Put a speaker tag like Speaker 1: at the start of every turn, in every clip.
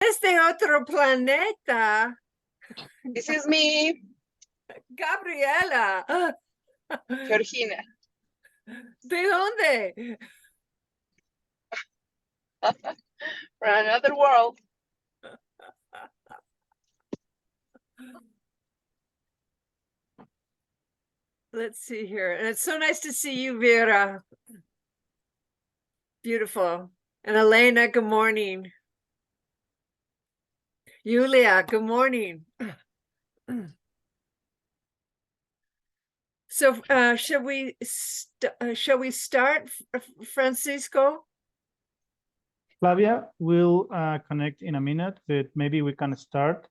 Speaker 1: este otro planeta,
Speaker 2: This is me,
Speaker 1: Gabriela.
Speaker 2: Georgina.
Speaker 1: ¿De dónde?
Speaker 2: From another world.
Speaker 1: Let's see here. And it's so nice to see you, Vera. Beautiful. And Elena, good morning. Julia, good morning. So shall we start, Francisco?
Speaker 3: Flavia will connect in a minute, but maybe we can start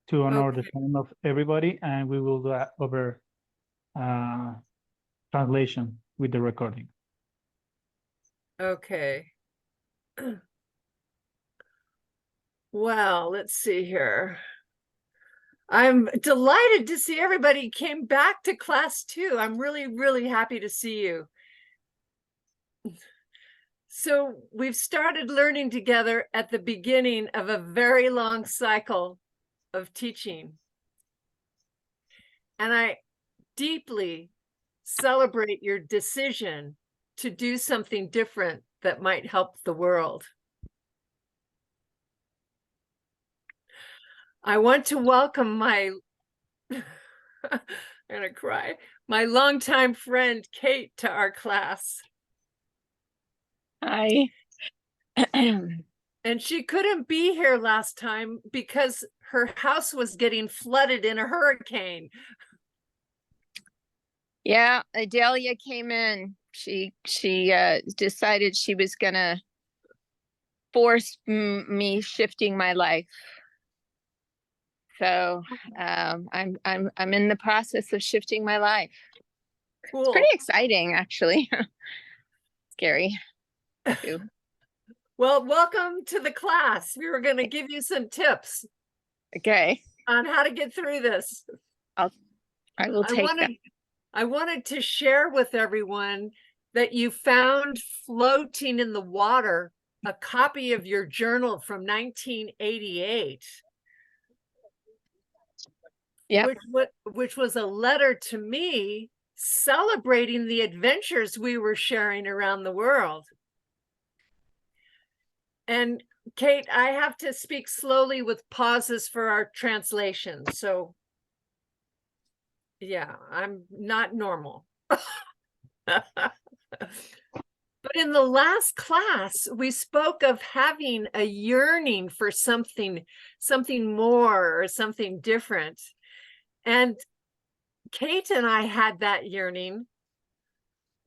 Speaker 3: to honor the time of everybody, and we will do over translation with the recording.
Speaker 1: Okay. Well, let's see here. I'm delighted to see everybody came back to class too. I'm really, really happy to see you. So we've started learning together at the beginning of a very long cycle of teaching. And I deeply celebrate your decision to do something different that might help the world. I want to welcome my, I'm gonna cry, my longtime friend, Kate, to our class.
Speaker 4: Hi.
Speaker 1: And she couldn't be here last time because her house was getting flooded in a hurricane.
Speaker 4: Yeah, Adelia came in. She decided she was gonna force me shifting my life. So I'm in the process of shifting my life.
Speaker 1: Cool.
Speaker 4: It's pretty exciting, actually. Scary too.
Speaker 1: Well, welcome to the class. We were going to give you some tips.
Speaker 4: Okay.
Speaker 1: On how to get through this.
Speaker 4: I will take that.
Speaker 1: I wanted to share with everyone that you found floating in the water a copy of your journal from 1988.
Speaker 4: Yeah.
Speaker 1: Which was a letter to me celebrating the adventures we were sharing around the world. And Kate, I have to speak slowly with pauses for our translation. So yeah, I'm not normal. But in the last class, we spoke of having a yearning for something more or something different. And Kate and I had that yearning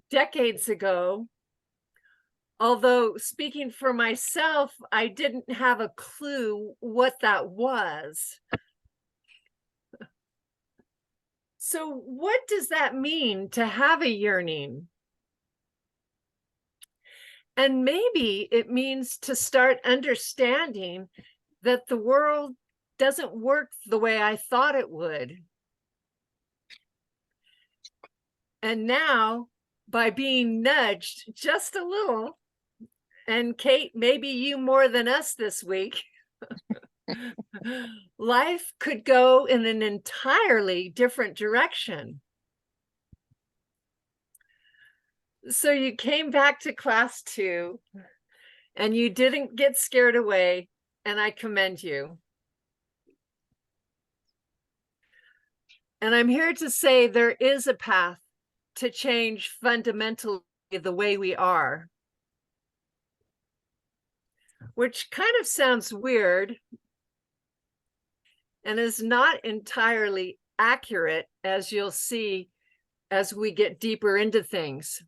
Speaker 1: decades ago. Although speaking for myself, I didn't have a clue what that was. So what does that mean to have a yearning? And maybe it means to start understanding that the world doesn't work the way I thought it would. And now, by being nudged just a little, and Kate, maybe you more than us this week, life could go in an entirely different direction. So you came back to class 2 and you didn't get scared away, and I commend you. And I'm here to say there is a path to change fundamentally the way we are, which kind of sounds weird and is not entirely accurate, as you'll see as we get deeper into things.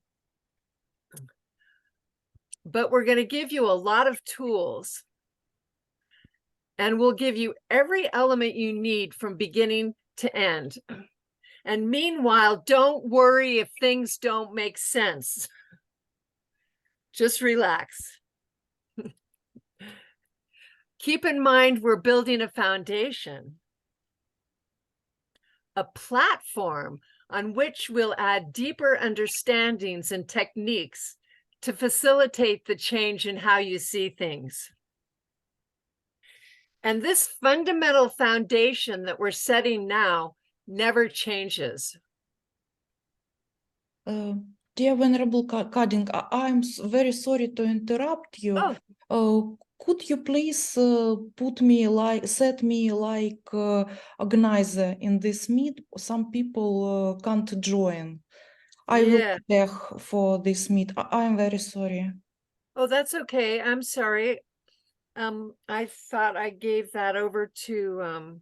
Speaker 1: But we're going to give you a lot of tools, and we'll give you every element you need from beginning to end. And meanwhile, don't worry if things don't make sense. Just relax. Keep in mind, we're building a foundation, a platform on which we'll add deeper understandings and techniques to facilitate the change in how you see things. And this fundamental foundation that we're setting now never changes.
Speaker 5: Dear Venerable Carding, I'm very sorry to interrupt you. Could you please set me like organizer in this meet? Some people can't join. I will
Speaker 1: Yeah.
Speaker 5: be there for this meet. I'm very sorry.
Speaker 1: Oh, that's okay. I'm sorry. I thought I gave that over to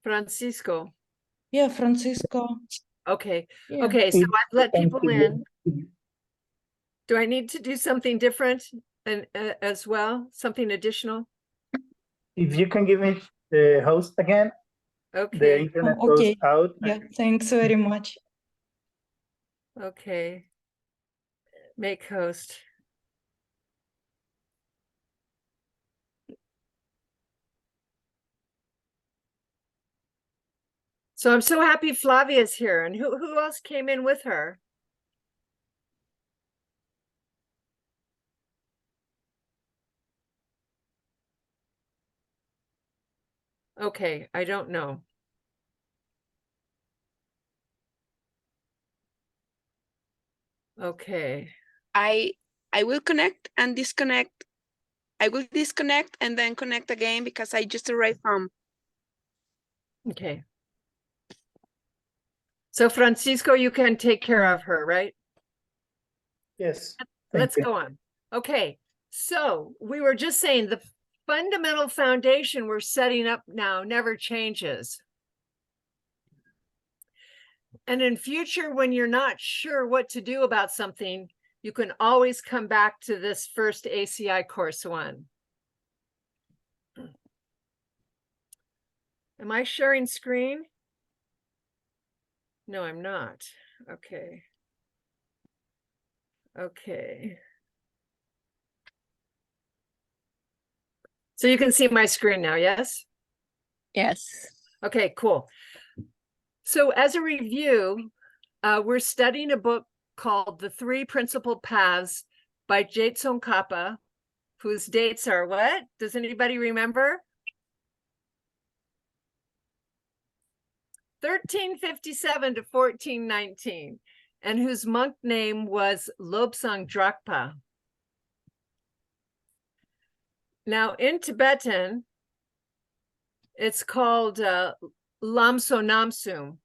Speaker 1: Francisco.
Speaker 5: Yeah, Francisco.
Speaker 1: Okay.
Speaker 5: Yeah.
Speaker 1: Okay, so
Speaker 3: If
Speaker 1: I've let
Speaker 3: you can
Speaker 1: people
Speaker 3: give
Speaker 1: in.
Speaker 3: it-
Speaker 1: Do I need to do something different and as well? Something additional?
Speaker 3: If you can give me the host again, the
Speaker 1: Okay.
Speaker 3: internet
Speaker 5: Oh,
Speaker 3: goes
Speaker 5: okay.
Speaker 3: out.
Speaker 5: Yeah, thanks very much.
Speaker 1: Okay. Make host. So I'm so happy Flavia's here. And who else came in with her? Okay, I don't know. Okay.
Speaker 2: I will connect and disconnect. I will disconnect and then connect again because I just arrived home.
Speaker 1: Okay. So Francisco, you can take care of her, right?
Speaker 3: Yes.
Speaker 1: Let's
Speaker 3: you.
Speaker 1: go on. Okay. So we were just saying the fundamental foundation we're setting up now never changes. And in future, when you're not sure what to do about something, you can always come back to this first ACI course one. Am I sharing screen? No, I'm not. Okay. Okay. So you can see my screen now, yes?
Speaker 4: Yes.
Speaker 1: Okay, cool. So as a review, we're studying a book called The Three Principal Paths by Jetson Kappa, whose dates are what? Does anybody remember? 1357 to 1419, and whose monk name was Lobsang Drakpa. Now in Tibetan, it's called Lamso Namsum.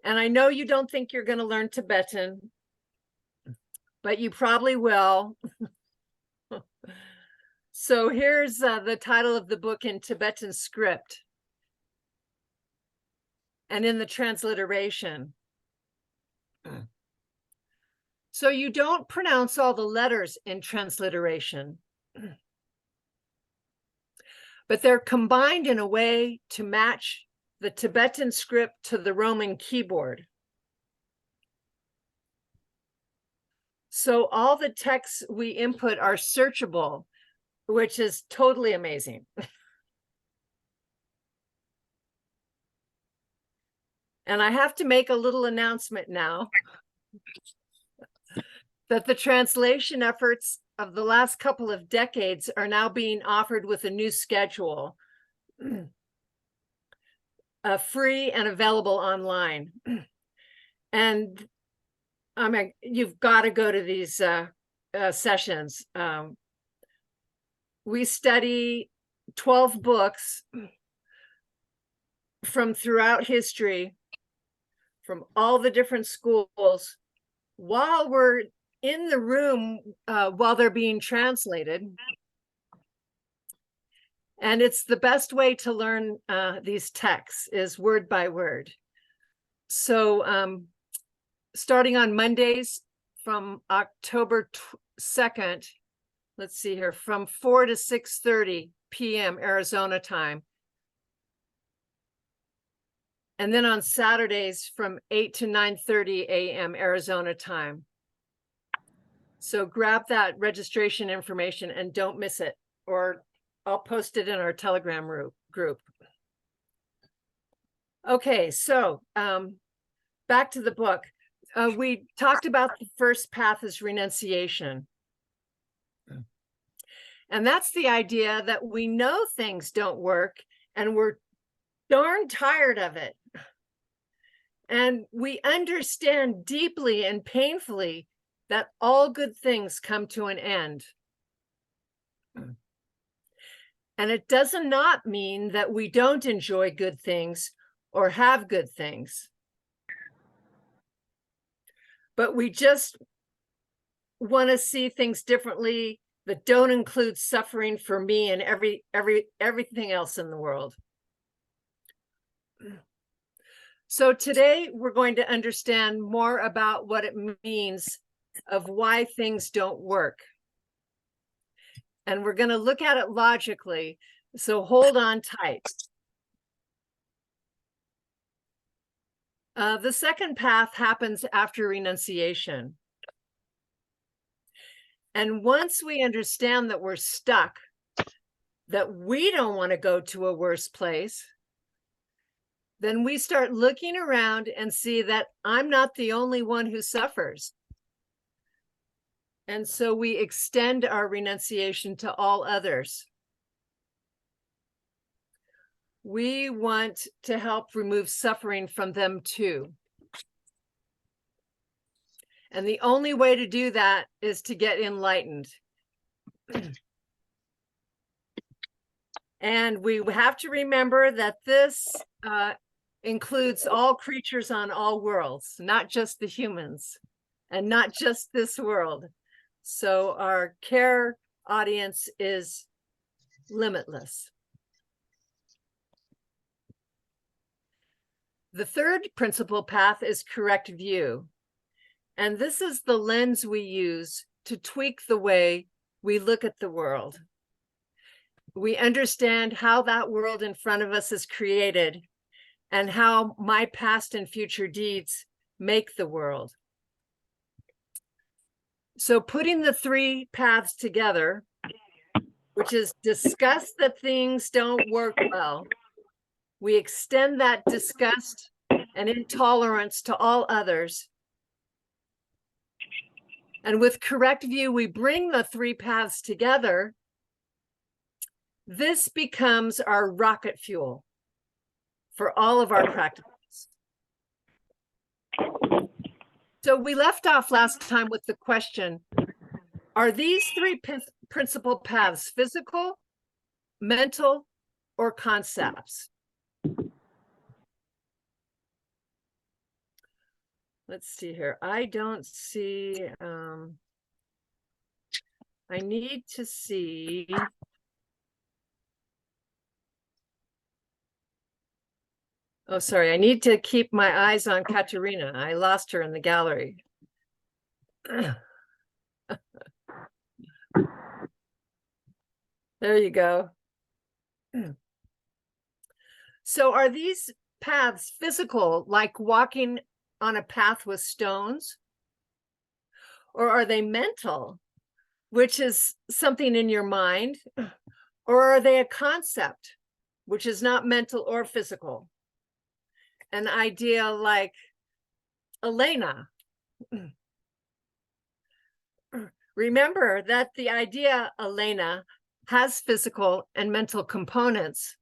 Speaker 1: And I know you don't think you're going to learn Tibetan, but you probably will. So here's the title of the book in Tibetan script and in the transliteration. So you don't pronounce all the letters in transliteration, but they're combined in a way to match the Tibetan script to the Roman keyboard. So all the texts we input are searchable, which is totally amazing. And I have to make a little announcement now that the translation efforts of the last couple of decades are now being offered with a new schedule, free and available online. And you've got to go to these sessions. We study 12 books from throughout history, from all the different schools, while we're in the room, while they're being translated. And it's the best way to learn these texts is word by word. So starting on Mondays from October 2nd, let's see here, from 4 to 6:30 p.m. Arizona time. And then on Saturdays from 8 to 9:30 a.m. Arizona time. So grab that registration information and don't miss it, or I'll post it in our Telegram group. Okay, so back to the book. We talked about the first path is renunciation. And that's the idea that we know things don't work and we're darn tired of it. And we understand deeply and painfully that all good things come to an end. And it does not mean that we don't enjoy good things or have good things. But we just want to see things differently that don't include suffering for me and everything else in the world. So today we're going to understand more about what it means of why things don't work. And we're going to look at it logically. So hold on tight. The second path happens after renunciation. And once we understand that we're stuck, that we don't want to go to a worse place, then we start looking around and see that I'm not the only one who suffers. And so we extend our renunciation to all others. We want to help remove suffering from them too. And the only way to do that is to get enlightened. And we have to remember that this includes all creatures on all worlds, not just the humans, and not just this world. So our care audience is limitless. The third principal path is correct view. And this is the lens we use to tweak the way we look at the world. We understand how that world in front of us is created and how my past and future deeds make the world. So putting the three paths together, which is discuss that things don't work well, we extend that disgust and intolerance to all others. And with correct view, we bring the three paths together. This becomes our rocket fuel for all of our practices. So we left off last time with the question, are these three principal paths physical, mental, or concepts? Let's see here. I don't see, I need to see. Oh, sorry. I need to keep my eyes on Katerina. I lost her in the gallery. There you go. So are these paths physical, like walking on a path with stones? Or are they mental, which is something in your mind? Or are they a concept, which is not mental or physical? An idea like Elena. Remember that the idea Elena has physical and mental components,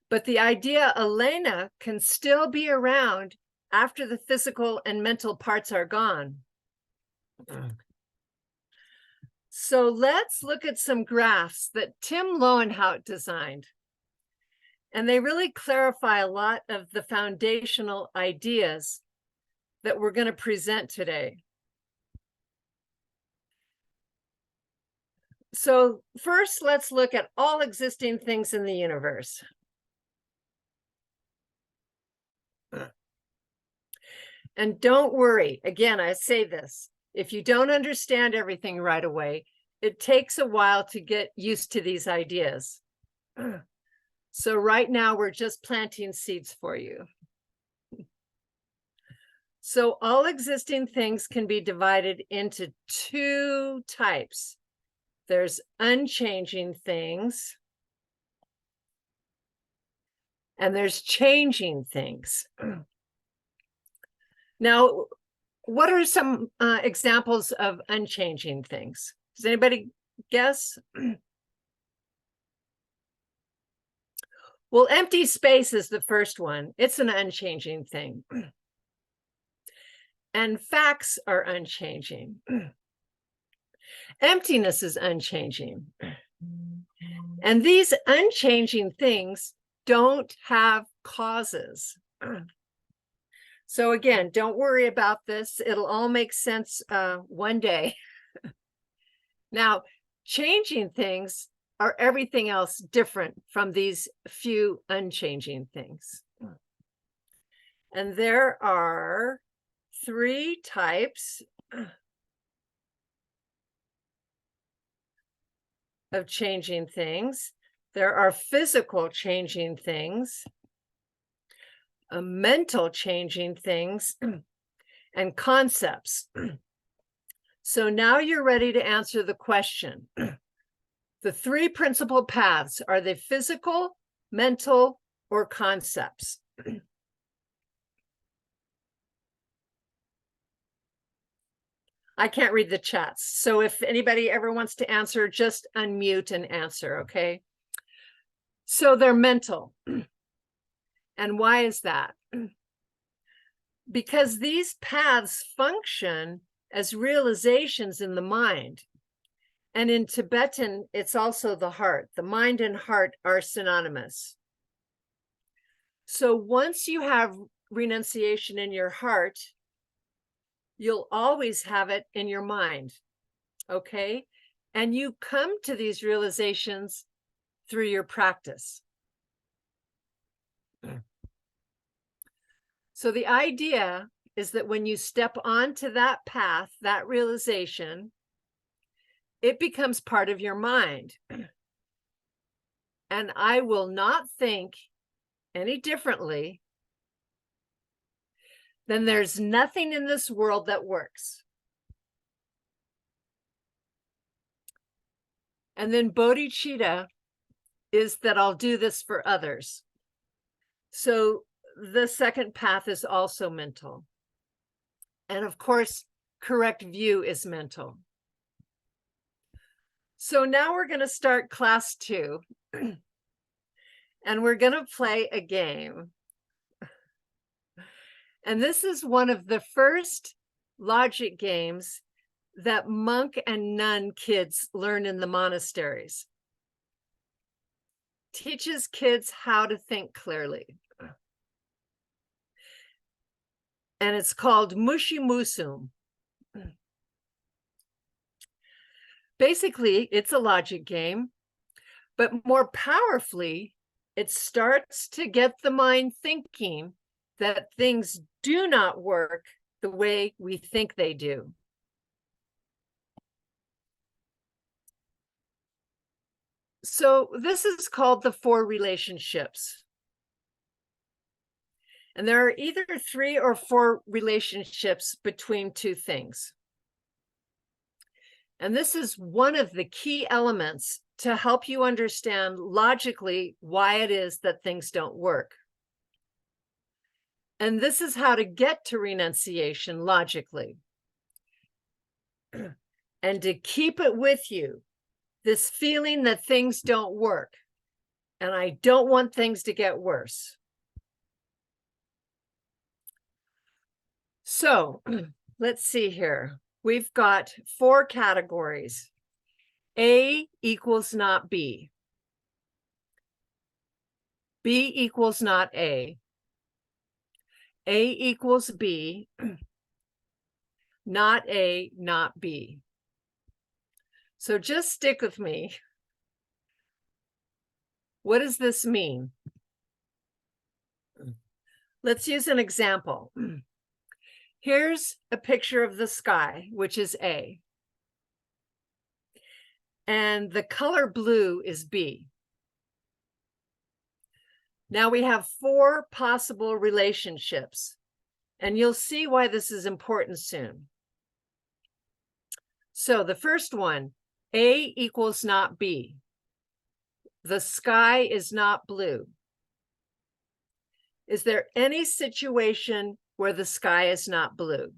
Speaker 1: but the idea Elena can still be around after the physical and mental parts are gone. So let's look at some graphs that Tim Lowenhout designed. And they really clarify a lot of the foundational ideas that we're going to present today. So first, let's look at all existing things in the universe. And don't worry, again, I say this, if you don't understand everything right away, it takes a while to get used to these ideas. So right now we're just planting seeds for you. So all existing things can be divided into two types. There's unchanging things, and there's changing things. Now, what are some examples of unchanging things? Does anybody guess? Well, empty space is the first one. It's an unchanging thing. And facts are unchanging. Emptiness is unchanging. And these unchanging things don't have causes. So again, don't worry about this. It'll all make sense one day. Now, changing things are everything else different from these few unchanging things. And there are 3 types of changing things. There are physical changing things, mental changing things, and concepts. So now you're ready to answer the question. The 3 principal paths, are they physical, mental, or concepts? I can't read the chats. So if anybody ever wants to answer, just unmute and answer, okay? So they're mental. And why is that? Because these paths function as realizations in the mind. And in Tibetan, it's also the heart. The mind and heart are synonymous. So once you have renunciation in your heart, you'll always have it in your mind, okay? And you come to these realizations through your practice. So the idea is that when you step onto that path, that realization, it becomes part of your mind. And I will not think any differently, then there's nothing in this world that works. And then bodhicitta is that I'll do this for others. So the second path is also mental. And of course, correct view is mental. So now we're going to start class 2. And we're going to play a game. And this is one of the first logic games that monk and nun kids learn in the monasteries. Teaches kids how to think clearly. And it's called Mushi Musum. Basically, it's a logic game, but more powerfully, it starts to get the mind thinking that things do not work the way we think they do. So this is called the 4 relationships. And there are either 3 or 4 relationships between 2 things. And this is one of the key elements to help you understand logically why it is that things don't work. And this is how to get to renunciation logically. And to keep it with you, this feeling that things don't work. And I don't want things to get worse. So let's see here. We've got 4 categories. A equals not B. B equals not A. A equals B. Not A, not B. So just stick with me. What does this mean? Let's use an example. Here's a picture of the sky, which is A. And the color blue is B. Now we have 4 possible relationships, and you'll see why this is important soon. So the first one, A equals not B. The sky is not blue. Is there any situation where the sky is not blue?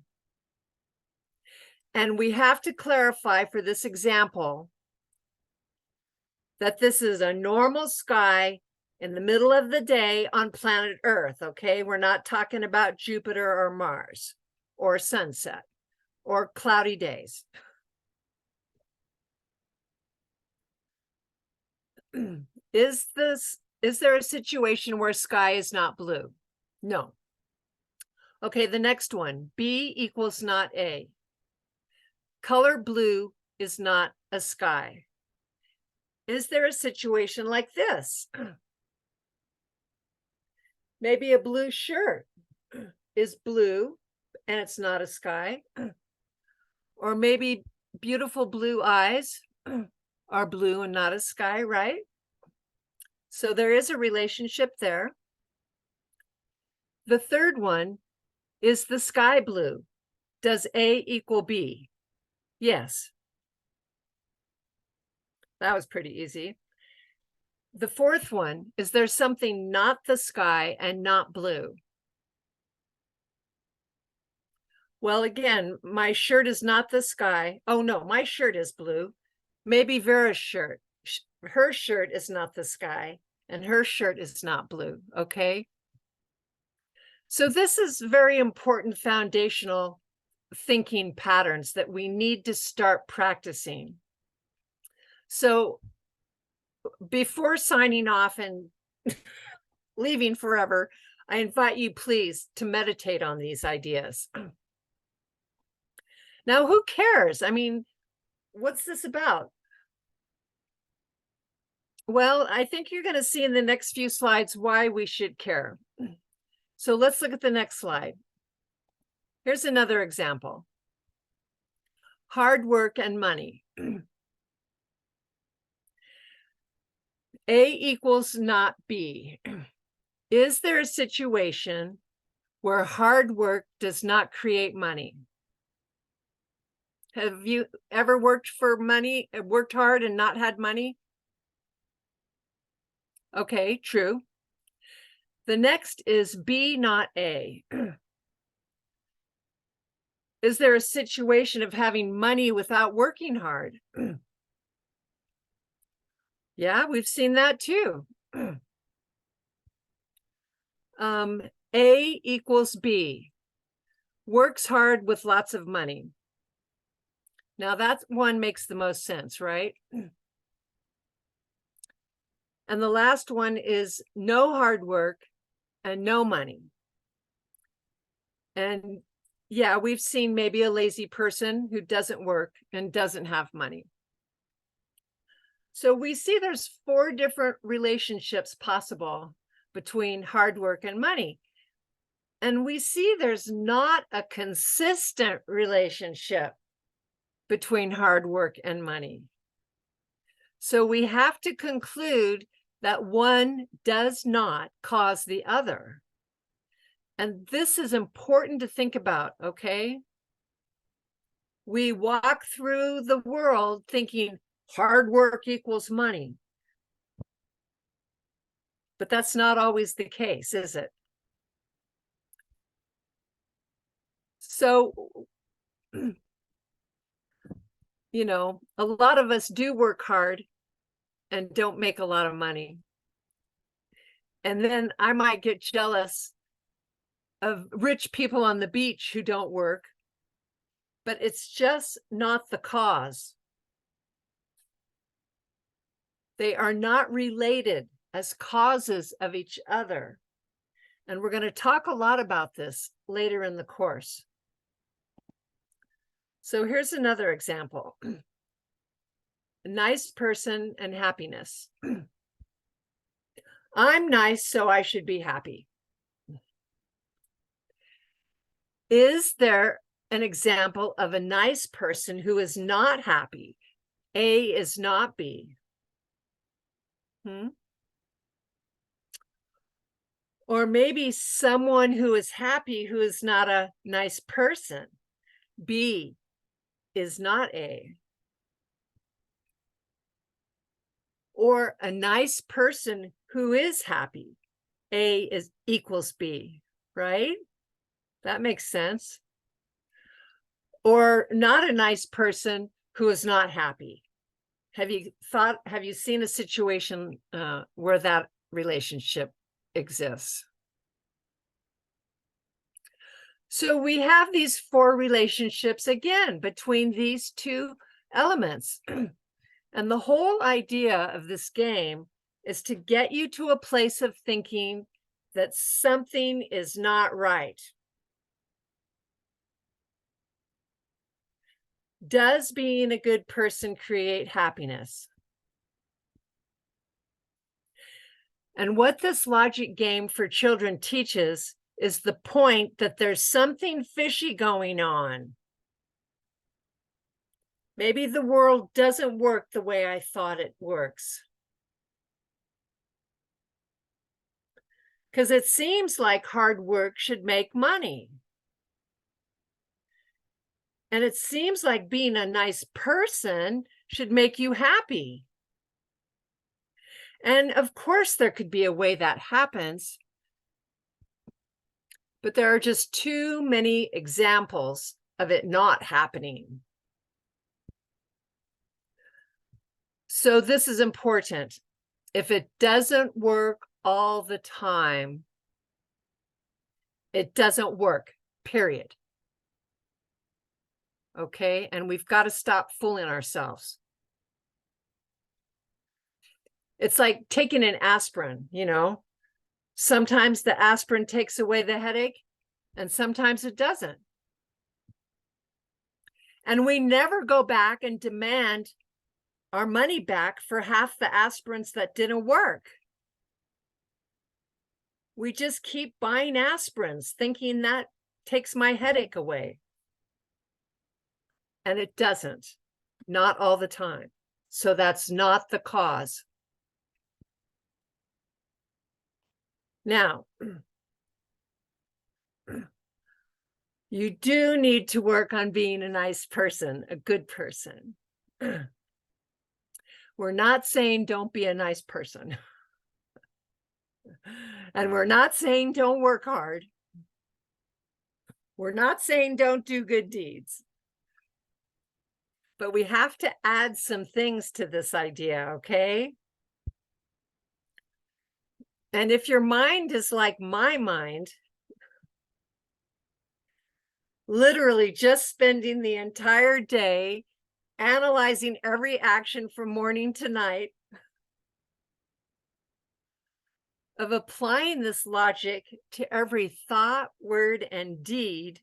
Speaker 1: And we have to clarify for this example that this is a normal sky in the middle of the day on planet Earth, okay? We're not talking about Jupiter or Mars or sunset or cloudy days. Is there a situation where sky is not blue? No. Okay, the next one, B equals not A. Color blue is not a sky. Is there a situation like this? Maybe a blue shirt is blue and it's not a sky. Or maybe beautiful blue eyes are blue and not a sky, right? So there is a relationship there. The third one is the sky blue. Does A equal B? Yes. That was pretty easy. The fourth one is there something not the sky and not blue? Well, again, my shirt is not the sky. Oh no, my shirt is blue. Maybe Vera's shirt. Her shirt is not the sky and her shirt is not blue, okay? So this is very important foundational thinking patterns that we need to start practicing. So before signing off and leaving forever, I invite you please to meditate on these ideas. Now, who cares? I mean, what's this about? Well, I think you're going to see in the next few slides why we should care. So let's look at the next slide. Here's another example. Hard work and money. A equals not B. Is there a situation where hard work does not create money? Have you ever worked for money, worked hard and not had money? Okay, true. The next is B, not A. Is there a situation of having money without working hard? Yeah, we've seen that too. A equals B. Works hard with lots of money. Now that one makes the most sense, right? And the last one is no hard work and no money. And yeah, we've seen maybe a lazy person who doesn't work and doesn't have money. So we see there's 4 different relationships possible between hard work and money. And we see there's not a consistent relationship between hard work and money. So we have to conclude that one does not cause the other. And this is important to think about, okay? We walk through the world thinking hard work equals money. But that's not always the case, is it? So, you know, a lot of us do work hard and don't make a lot of money. And then I might get jealous of rich people on the beach who don't work, but it's just not the cause. They are not related as causes of each other. And we're going to talk a lot about this later in the course. So here's another example. A nice person and happiness. I'm nice, so I should be happy. Is there an example of a nice person who is not happy? A is not B. Or maybe someone who is happy who is not a nice person. B is not A. Or a nice person who is happy. A is equals B, right? That makes sense. Or not a nice person who is not happy. Have you seen a situation where that relationship exists? So we have these 4 relationships again between these 2 elements. And the whole idea of this game is to get you to a place of thinking that something is not right. Does being a good person create happiness? And what this logic game for children teaches is the point that there's something fishy going on. Maybe the world doesn't work the way I thought it works. Because it seems like hard work should make money. And it seems like being a nice person should make you happy. And of course, there could be a way that happens. But there are just too many examples of it not happening. So this is important. If it doesn't work all the time, it doesn't work, period. Okay, and we've got to stop fooling ourselves. It's like taking an aspirin, you know. Sometimes the aspirin takes away the headache, and sometimes it doesn't. And we never go back and demand our money back for half the aspirins that didn't work. We just keep buying aspirins, thinking that takes my headache away. And it doesn't, not all the time. So that's not the cause. Now, you do need to work on being a nice person, a good person. We're not saying don't be a nice person. And we're not saying don't work hard. We're not saying don't do good deeds. But we have to add some things to this idea, okay? And if your mind is like my mind, literally just spending the entire day analyzing every action from morning to night, of applying this logic to every thought, word, and deed,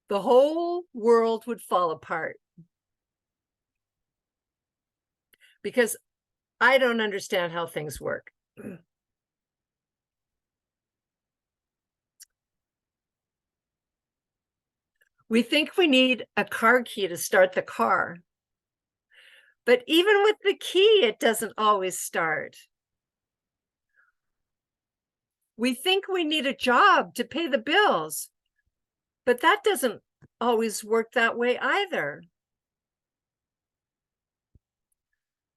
Speaker 1: the whole world would fall apart. Because I don't understand how things work. We think we need a car key to start the car. But even with the key, it doesn't always start. We think we need a job to pay the bills, but that doesn't always work that way either.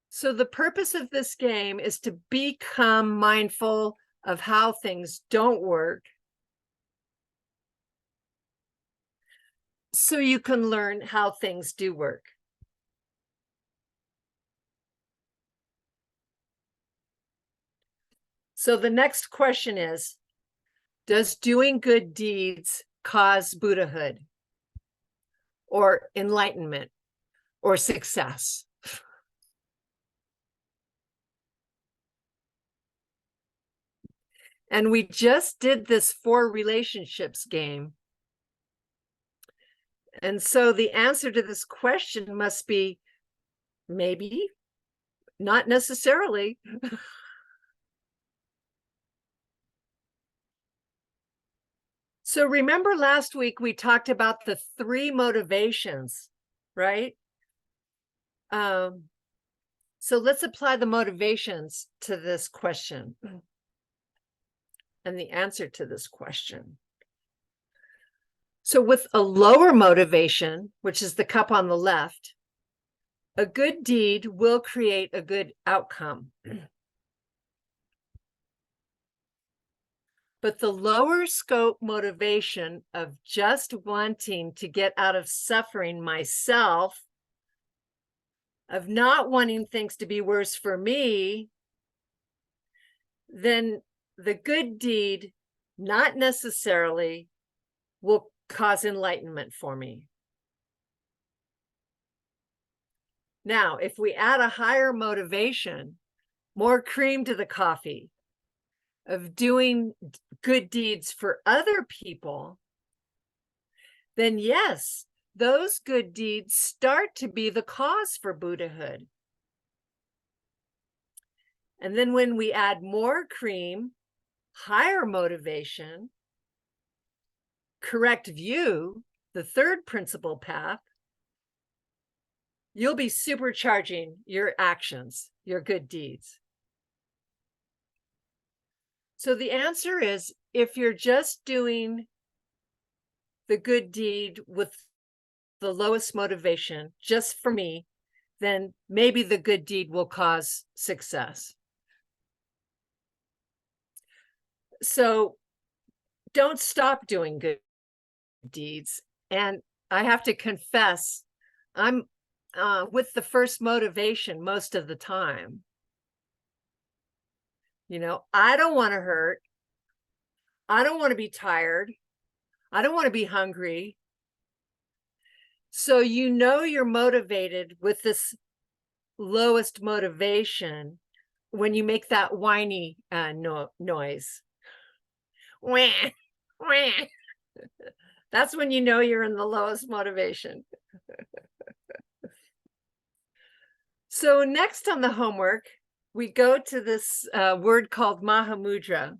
Speaker 1: So the purpose of this game is to become mindful of how things don't work, so you can learn how things do work. So the next question is, does doing good deeds cause Buddhahood or enlightenment or success? And we just did this 4 relationships game. And so the answer to this question must be maybe, not necessarily. So remember last week we talked about the 3 motivations, right? So let's apply the motivations to this question and the answer to this question. So with a lower motivation, which is the cup on the left, a good deed will create a good outcome. But the lower scope motivation of just wanting to get out of suffering myself of not wanting things to be worse for me, then the good deed not necessarily will cause enlightenment for me. Now, if we add a higher motivation, more cream to the coffee, of doing good deeds for other people, then yes, those good deeds start to be the cause for Buddhahood. And then when we add more cream, higher motivation, correct view, the third principal path, you'll be supercharging your actions, your good deeds. So the answer is, if you're just doing the good deed with the lowest motivation, just for me, then maybe the good deed will cause success. So don't stop doing good deeds. And I have to confess, I'm with the first motivation most of the time. You know, I don't want to hurt. I don't want to be tired. I don't want to be hungry. So you know you're motivated with this lowest motivation when you make that whiny noise. Wah, wah. That's when you know you're in the lowest motivation. So next on the homework, we go to this word called Mahamudra.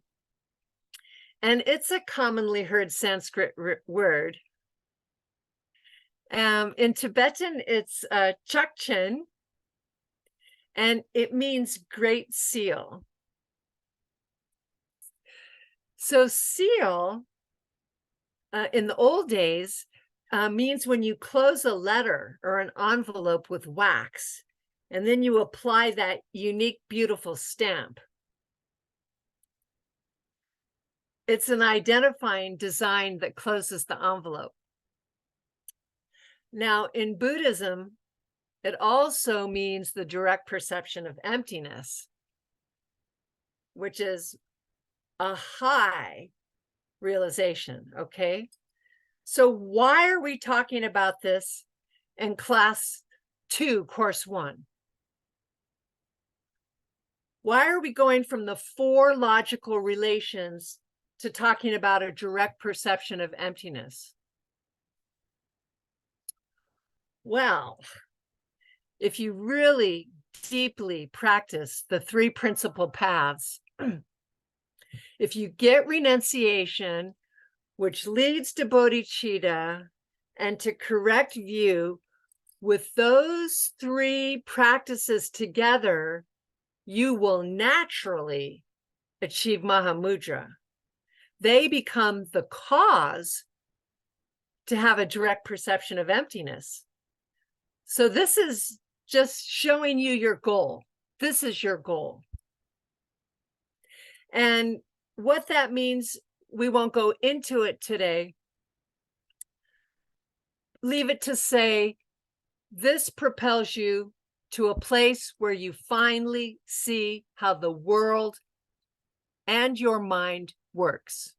Speaker 1: And it's a commonly heard Sanskrit word. In Tibetan, it's Chakchen, and it means great seal. So seal, in the old days, means when you close a letter or an envelope with wax, and then you apply that unique, beautiful stamp. It's an identifying design that closes the envelope. Now, in Buddhism, it also means the direct perception of emptiness, which is a high realization, okay? So why are we talking about this in class 2, course 1? Why are we going from the 4 logical relations to talking about a direct perception of emptiness? Well, if you really deeply practice the 3 principal paths, if you get renunciation, which leads to bodhicitta, and to correct view, with those 3 practices together, you will naturally achieve Mahamudra. They become the cause to have a direct perception of emptiness. So this is just showing you your goal. This is your goal. And what that means, we won't go into it today. Leave it to say, this propels you to a place where you finally see how the world and your mind works.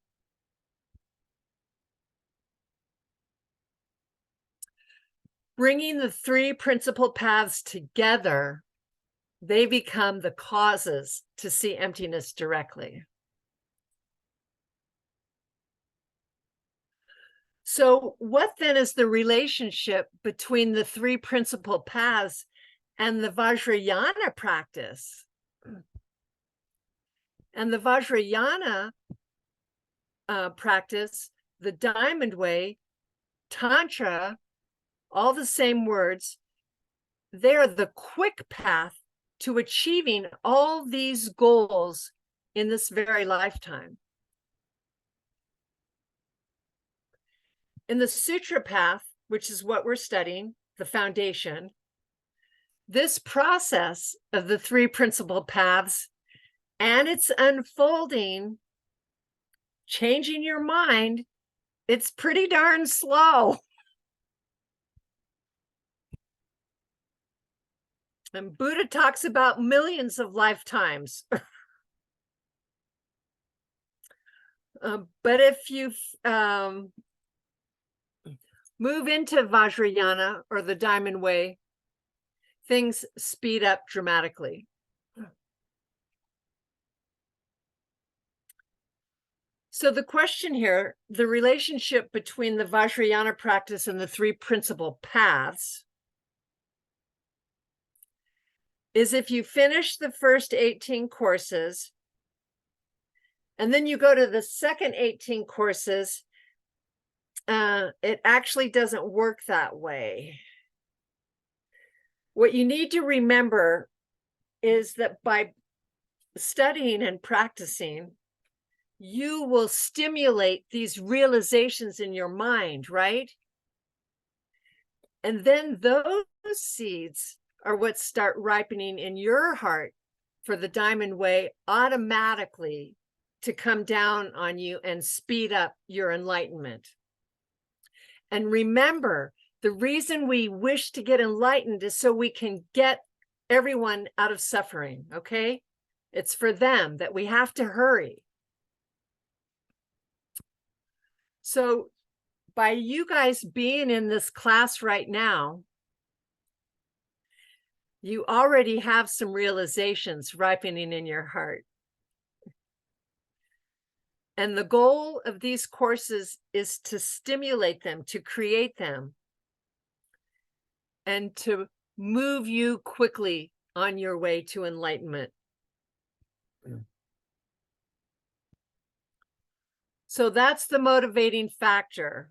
Speaker 1: Bringing the 3 principal paths together, they become the causes to see emptiness directly. So what then is the relationship between the 3 principal paths and the Vajrayana practice? And the Vajrayana practice, the Diamond Way, Tantra, all the same words, they're the quick path to achieving all these goals in this very lifetime. In the Sutra path, which is what we're studying, the foundation, this process of the 3 principal paths and its unfolding, changing your mind, it's pretty darn slow. And Buddha talks about millions of lifetimes. But if you move into Vajrayana, or the Diamond Way, things speed up dramatically. So the question here, the relationship between the Vajrayana practice and the three principal paths, is if you finish the first 18 courses, and then you go to the second 18 courses, it actually doesn't work that way. What you need to remember is that by studying and practicing, you will stimulate these realizations in your mind, right? And then those seeds are what start ripening in your heart for the Diamond Way automatically to come down on you and speed up your enlightenment. And remember, the reason we wish to get enlightened is so we can get everyone out of suffering, okay? It's for them that we have to hurry. So by you guys being in this class right now, you already have some realizations ripening in your heart. And the goal of these courses is to stimulate them, to create them, and to move you quickly on your way to enlightenment. So that's the motivating factor.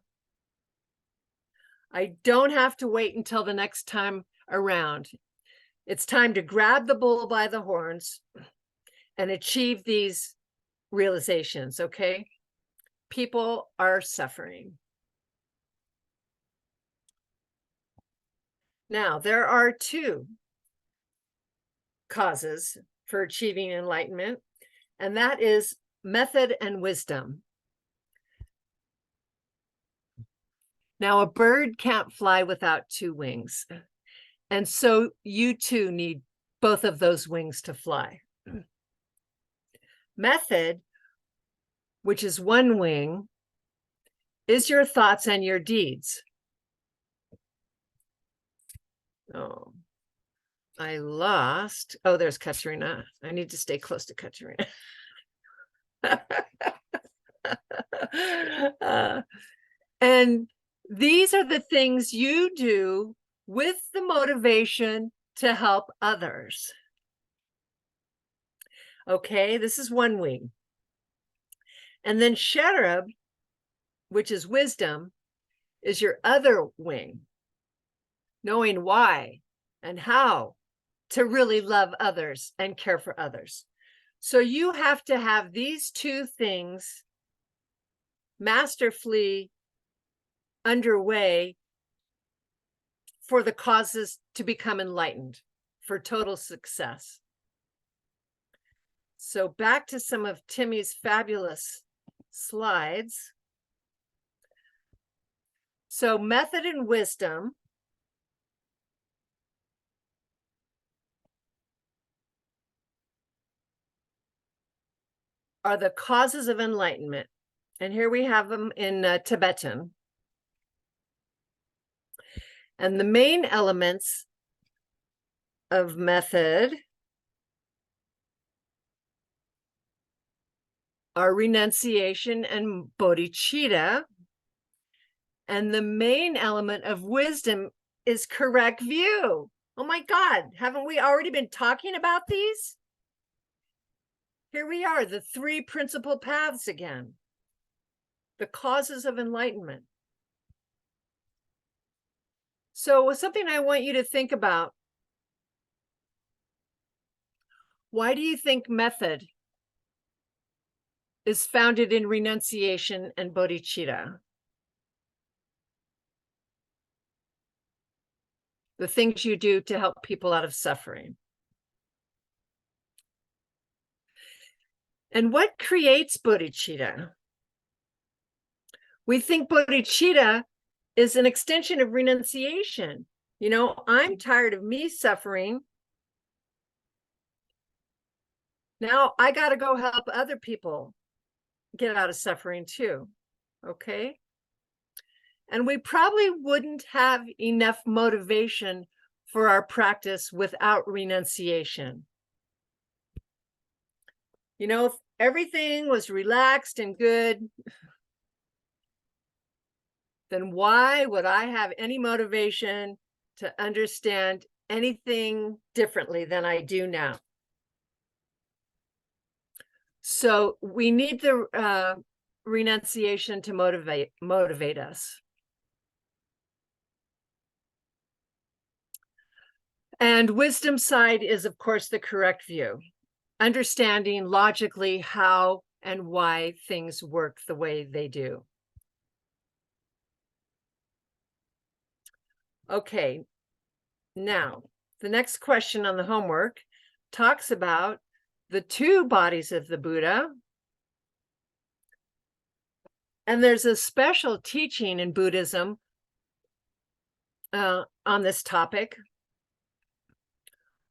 Speaker 1: I don't have to wait until the next time around. It's time to grab the bull by the horns and achieve these realizations, okay? People are suffering. Now, there are two causes for achieving enlightenment, and that is method and wisdom. Now, a bird can't fly without two wings. And so you too need both of those wings to fly. Method, which is one wing, is your thoughts and your deeds. Oh, I lost. Oh, there's Katerina. I need to stay close to Katerina. And these are the things you do with the motivation to help others. Okay, this is one wing. And then Sherab, which is wisdom, is your other wing, knowing why and how to really love others and care for others. So you have to have these two things masterfully underway for the causes to become enlightened, for total success. So back to some of Timmy's fabulous slides. So method and wisdom are the causes of enlightenment. And here we have them in Tibetan. And the main elements of method are renunciation and bodhicitta. And the main element of wisdom is correct view. Oh my God, haven't we already been talking about these? Here we are, the three principal paths again. The causes of enlightenment. So something I want you to think about. Why do you think method is founded in renunciation and bodhicitta? The things you do to help people out of suffering. And what creates bodhicitta? We think bodhicitta is an extension of renunciation. You know, I'm tired of me suffering. Now I got to go help other people get out of suffering too. Okay. And we probably wouldn't have enough motivation for our practice without renunciation. You know, if everything was relaxed and good, then why would I have any motivation to understand anything differently than I do now? So we need the renunciation to motivate us. And wisdom side is, of course, the correct view, understanding logically how and why things work the way they do. Okay, now the next question on the homework talks about the two bodies of the Buddha. And there's a special teaching in Buddhism on this topic,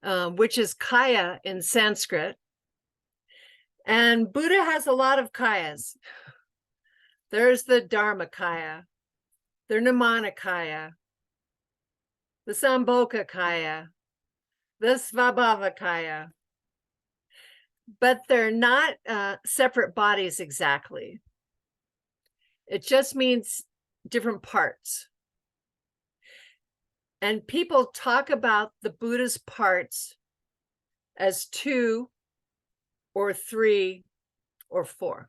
Speaker 1: which is kaya in Sanskrit. And Buddha has a lot of kayas. There's the Dharmakaya, the Nirmanakaya, the Sambhogakaya, the Svabhavakaya. But they're not separate bodies exactly. It just means different parts. And people talk about the Buddha's parts as 2 or 3 or 4.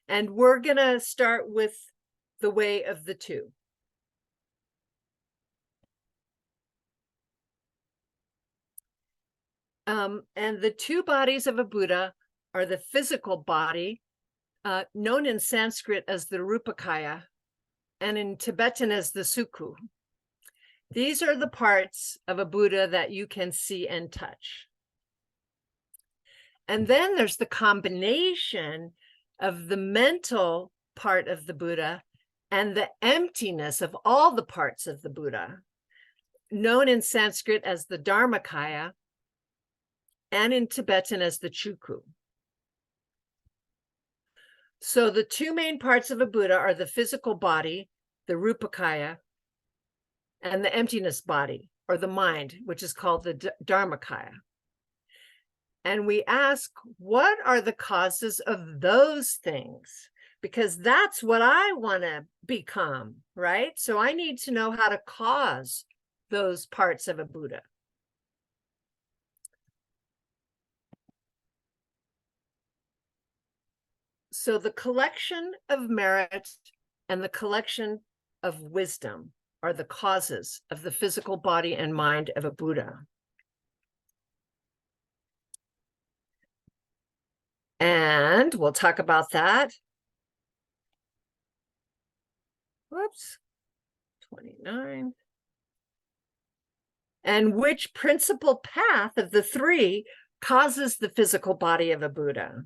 Speaker 1: And we're going to start with the way of the 2. And the 2 bodies of a Buddha are the physical body, known in Sanskrit as the Rupakaya, and in Tibetan as the Sukhu. These are the parts of a Buddha that you can see and touch. And then there's the combination of the mental part of the Buddha and the emptiness of all the parts of the Buddha, known in Sanskrit as the Dharmakaya and in Tibetan as the Chukku. So the 2 main parts of a Buddha are the physical body, the Rupakaya, and the emptiness body, or the mind, which is called the Dharmakaya. And we ask, what are the causes of those things? Because that's what I want to become, right? So I need to know how to cause those parts of a Buddha. So the collection of merit and the collection of wisdom are the causes of the physical body and mind of a Buddha. And we'll talk about that. Whoops, 29. And which principal path of the 3 causes the physical body of a Buddha?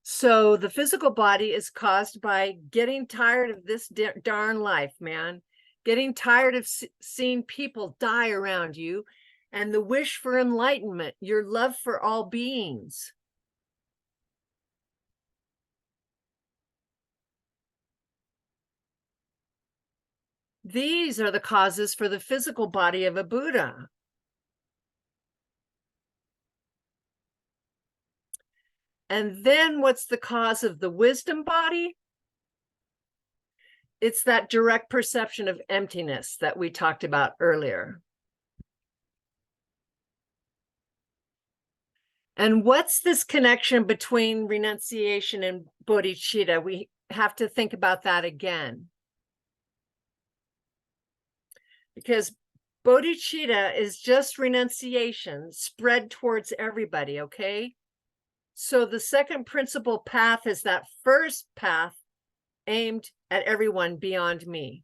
Speaker 1: So the physical body is caused by getting tired of this darn life, man. Getting tired of seeing people die around you, and the wish for enlightenment, your love for all beings. These are the causes for the physical body of a Buddha. And then what's the cause of the wisdom body? It's that direct perception of emptiness that we talked about earlier. And what's this connection between renunciation and bodhicitta? We have to think about that again. Because bodhicitta is just renunciation spread towards everybody, okay? So the second principal path is that first path aimed at everyone beyond me.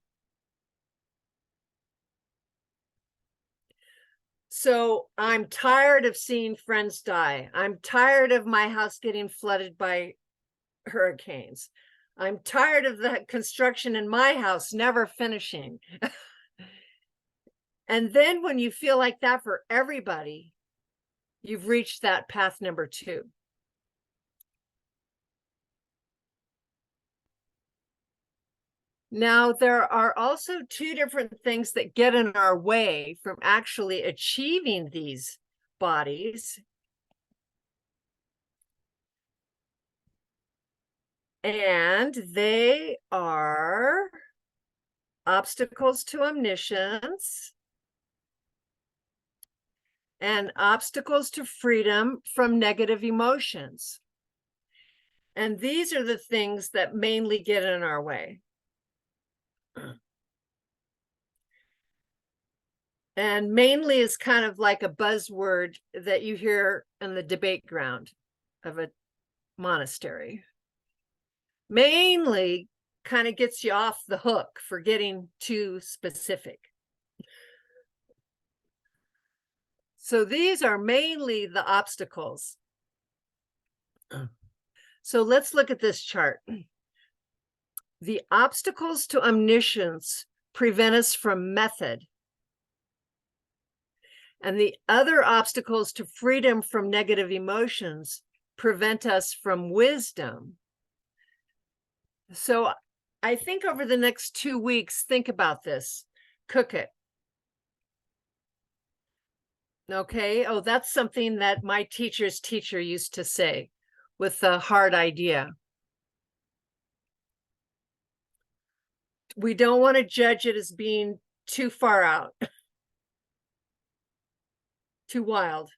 Speaker 1: So I'm tired of seeing friends die. I'm tired of my house getting flooded by hurricanes. I'm tired of the construction in my house never finishing. And then when you feel like that for everybody, you've reached that path number 2. Now, there are also 2 different things that get in our way from actually achieving these bodies. And they are obstacles to omniscience and obstacles to freedom from negative emotions. And these are the things that mainly get in our way. And mainly is kind of like a buzzword that you hear in the debate ground of a monastery. Mainly kind of gets you off the hook for getting too specific. So these are mainly the obstacles. So let's look at this chart. The obstacles to omniscience prevent us from method. And the other obstacles to freedom from negative emotions prevent us from wisdom. So I think over the next 2 weeks, think about this, cook it. Okay, oh, that's something that my teacher's teacher used to say with a hard idea. We don't want to judge it as being too far out, too wild.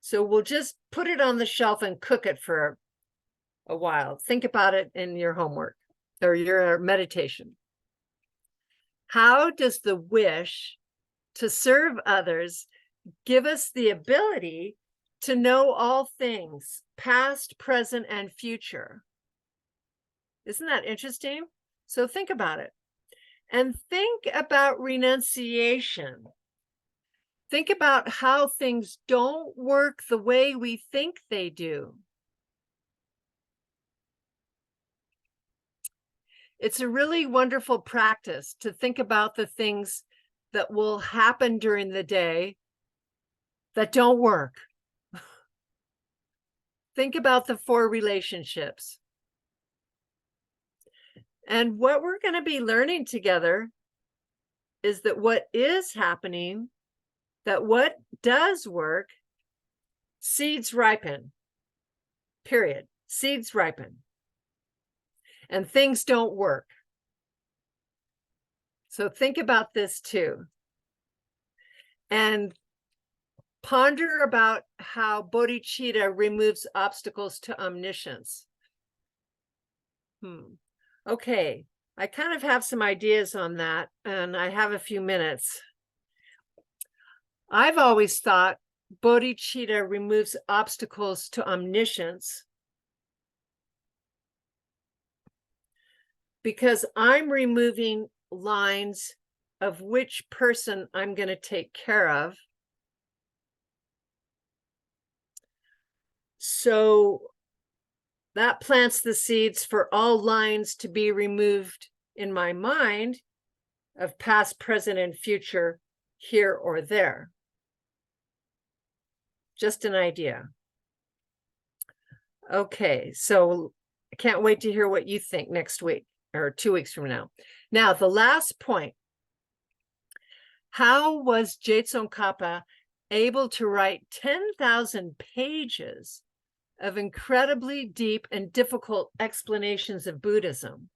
Speaker 1: So we'll just put it on the shelf and cook it for a while. Think about it in your homework or your meditation. How does the wish to serve others give us the ability to know all things, past, present, and future? Isn't that interesting? So think about it. And think about renunciation. Think about how things don't work the way we think they do. It's a really wonderful practice to think about the things that will happen during the day that don't work. Think about the 4 relationships. And what we're going to be learning together is that what is happening, that what does work, seeds ripen, period. Seeds ripen. And things don't work. So think about this too. And ponder about how bodhicitta removes obstacles to omniscience. Okay, I kind of have some ideas on that, and I have a few minutes. I've always thought bodhicitta removes obstacles to omniscience because I'm removing lines of which person I'm going to take care of. So that plants the seeds for all lines to be removed in my mind of past, present, and future, here or there. Just an idea. Okay, so I can't wait to hear what you think next week or 2 weeks from now. Now, the last point. How was Tsongkhapa able to write 10,000 pages of incredibly deep and difficult explanations of Buddhism?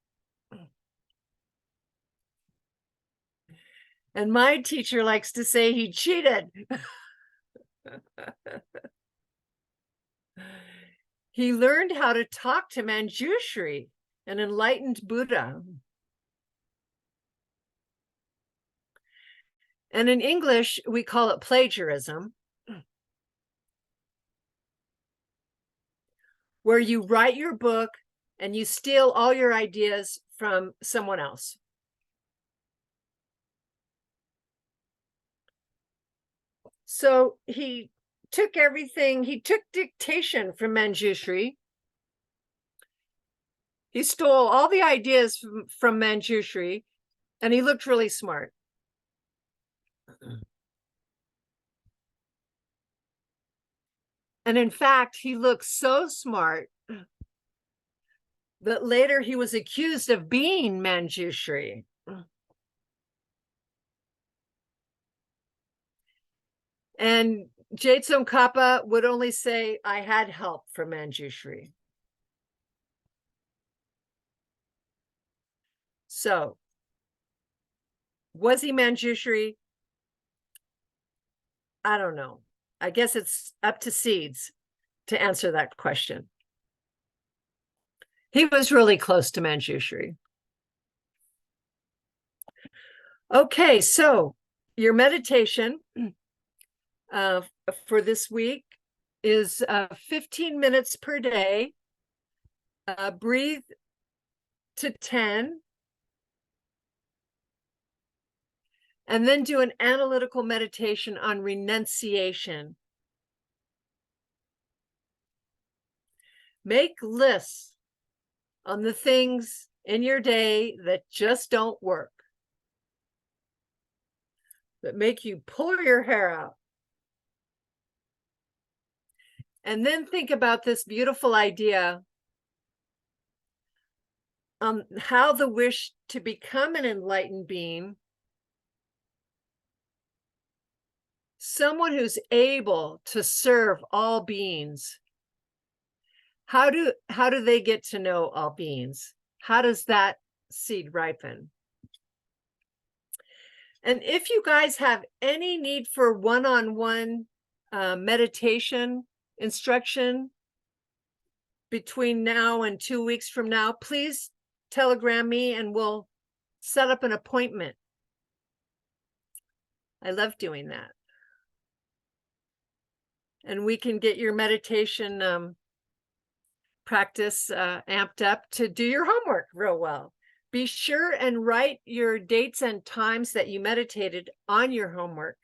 Speaker 1: And my teacher likes to say he cheated. He learned how to talk to Manjushri, an enlightened Buddha. And in English, we call it plagiarism, where you write your book and you steal all your ideas from someone else. So he took everything, he took dictation from Manjushri. He stole all the ideas from Manjushri, and he looked really smart. And in fact, he looked so smart that later he was accused of being Manjushri. And Jetsun Kappa would only say, I had help from Manjushri. So, was he Manjushri? I don't know. I guess it's up to Seeds to answer that question. He was really close to Manjushri. Okay, so your meditation for this week is 15 minutes per day. Breathe to 10. And then do an analytical meditation on renunciation. Make lists on the things in your day that just don't work, that make you pull your hair out. And then think about this beautiful idea on how the wish to become an enlightened being, someone who's able to serve all beings, how do they get to know all beings? How does that seed ripen? And if you guys have any need for one-on-one meditation instruction between now and 2 weeks from now, please telegram me and we'll set up an appointment. I love doing that. And we can get your meditation practice amped up to do your homework real well. Be sure and write your dates and times that you meditated on your homework.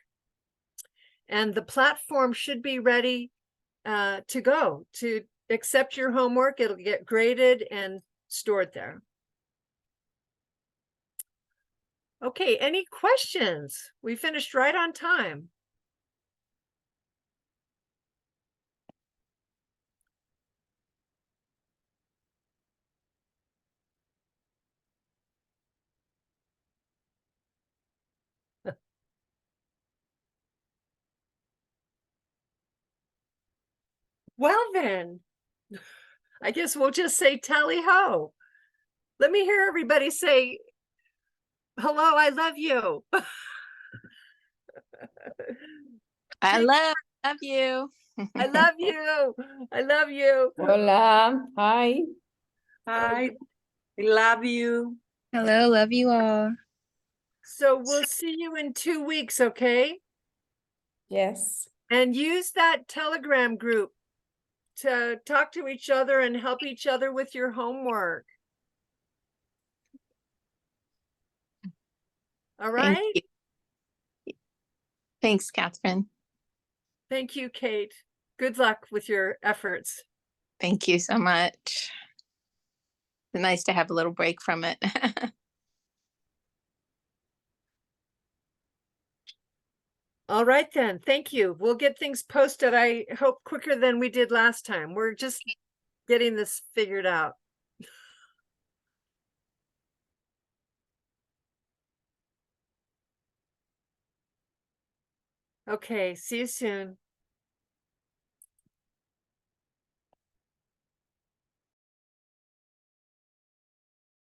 Speaker 1: And the platform should be ready to go to accept your homework. It'll get graded and stored there. Okay, any questions? We finished right on time. Well then, I guess we'll just say tally ho. Let me hear everybody say, hello, I love you.
Speaker 4: I love you.
Speaker 1: I love you. I love you.
Speaker 6: Hola, hi.
Speaker 7: Hi, I love you.
Speaker 4: Hello, love you all.
Speaker 1: So we'll see you in 2 weeks, okay?
Speaker 6: Yes.
Speaker 1: And use that Telegram group to talk to each other and help each other with your homework. All right?
Speaker 4: Thank you. Thanks, Catherine.
Speaker 1: Thank you, Kate. Good luck with your efforts.
Speaker 4: Thank you so much. It's nice to have a little break from it.
Speaker 1: All right, then. Thank you. We'll get things posted, I hope, quicker than we did last time. We're just getting this figured out. Okay, see you soon.